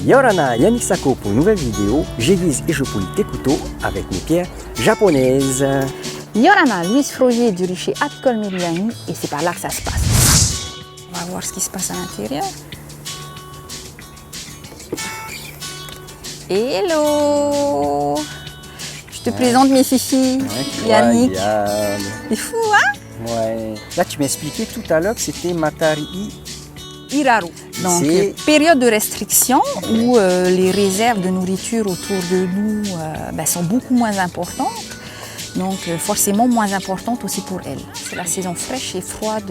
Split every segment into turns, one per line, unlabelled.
Yorana Yannick Sako pour une nouvelle vidéo. J'aiguise et je polis tes couteaux avec mes pierres japonaises.
Yorana Louise Frogier du rucher apicole Meriani et c'est par là que ça se passe. On va voir ce qui se passe à l'intérieur. Hello! Je te présente mes filles. Yannick. C'est fou, hein?
Ouais. Là, tu m'expliquais tout à l'heure que c'était Matari
Hiraru. Donc, période de restriction où les réserves de nourriture autour de nous sont beaucoup moins importantes. Donc, forcément moins importante aussi pour elles. C'est la saison fraîche et froide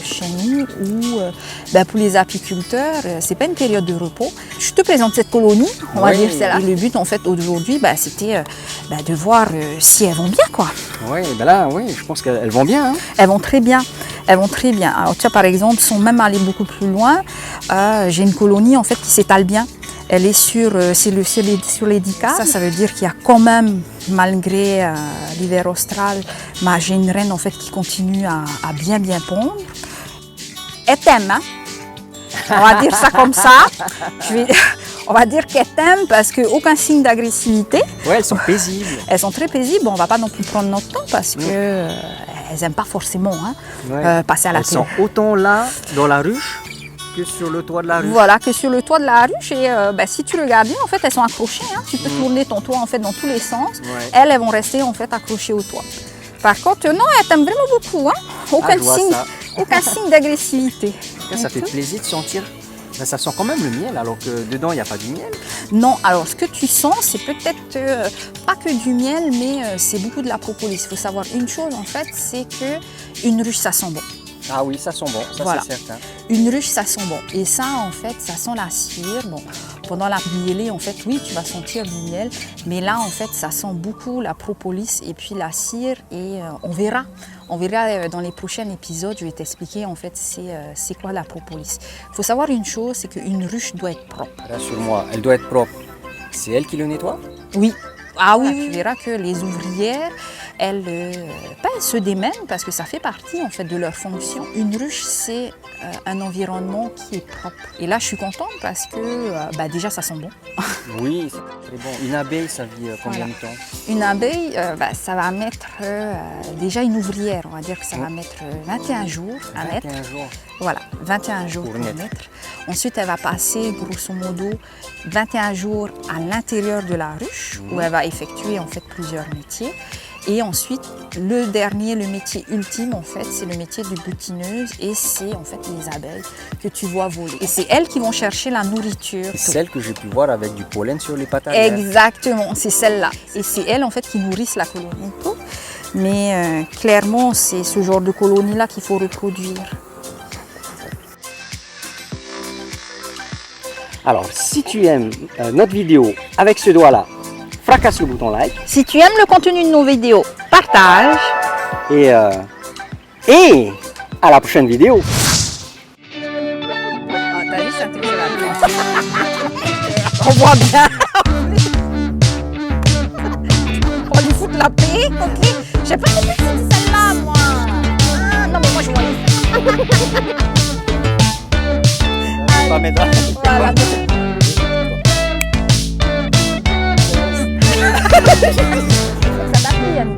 chez nous où, pour les apiculteurs, c'est pas une période de repos. Je te présente cette colonie, on va dire celle-là. Et le but, en fait, aujourd'hui, c'était de voir si elles vont bien, quoi.
Oui, là, je pense qu'elles vont bien. Hein.
Elles vont très bien. Elles vont très bien. Alors, tu vois, par exemple, sans même aller beaucoup plus loin, j'ai une colonie, en fait, qui s'étale bien. Elle est sur les 10 cas. Ça veut dire qu'il y a quand même, malgré l'hiver austral, j'ai une reine en fait, qui continue à bien pondre. Elle t'aime, hein? On va dire ça comme ça. On va dire qu'elle t'aime parce qu'aucun signe d'agressivité.
Oui, elles sont paisibles.
Elles sont très paisibles. On ne va pas non plus prendre notre temps parce qu'elles n'aiment pas forcément passer à la télé.
Elles sont autant là, dans la ruche, que sur le toit de la ruche.
Voilà, que sur le toit de la ruche. Et si tu regardes bien, en fait, elles sont accrochées. Hein. Tu peux tourner ton toit en fait, dans tous les sens. Ouais. Elles vont rester en fait, accrochées au toit. Par contre, non, elles t'aiment vraiment beaucoup. Hein. Aucun signe d'agressivité.
Ça fait plaisir de sentir. Ça sent quand même le miel, alors que dedans, il n'y a pas du miel.
Non, alors ce que tu sens, c'est peut-être pas que du miel, mais c'est beaucoup de la propolis. Il faut savoir une chose, en fait, c'est qu'une ruche, ça sent bon.
Ah oui, ça sent bon, ça voilà. C'est certain.
Une ruche, ça sent bon. Et ça, en fait, ça sent la cire. Bon, pendant la mielée, en fait, oui, tu vas sentir du miel. Mais là, en fait, ça sent beaucoup la propolis et puis la cire. Et on verra dans les prochains épisodes, je vais t'expliquer, en fait, c'est quoi la propolis. Il faut savoir une chose, c'est qu'une ruche doit être propre.
Rassure-moi, elle doit être propre. C'est elle qui le nettoie?
Oui. Ah oui, tu verras que les ouvrières, elles se démènent parce que ça fait partie en fait de leur fonction. Une ruche, c'est un environnement qui est propre. Et là, je suis contente parce que déjà, ça sent bon.
Oui, c'est très bon. Une abeille, ça vit combien de temps?
Une abeille, ça va mettre déjà une ouvrière, on va dire que ça va mettre 21 jours à naître.
21 jours.
Voilà, 21 jours pour naître. Ensuite, elle va passer grosso modo 21 jours à l'intérieur de la ruche où elle va effectuer en fait plusieurs métiers. Et ensuite, le métier ultime en fait, c'est le métier de butineuse et c'est en fait les abeilles que tu vois voler. Et c'est elles qui vont chercher la nourriture.
C'est celle que j'ai pu voir avec du pollen sur les pattes.
Exactement, c'est celle-là. Et c'est elles en fait qui nourrissent la colonie. Mais clairement, c'est ce genre de colonie-là qu'il faut reproduire.
Alors, si tu aimes notre vidéo avec ce doigt-là, fracasse le bouton like.
Si tu aimes le contenu de nos vidéos, partage.
Et à la prochaine vidéo.
T'as vu, ça on voit bien. On lui fout la paix, ok? J'ai pas compris que c'était celle-là, moi. Ah, non, mais moi, je vois les...
Pas mettre.
Voilà. Ça date, Yann.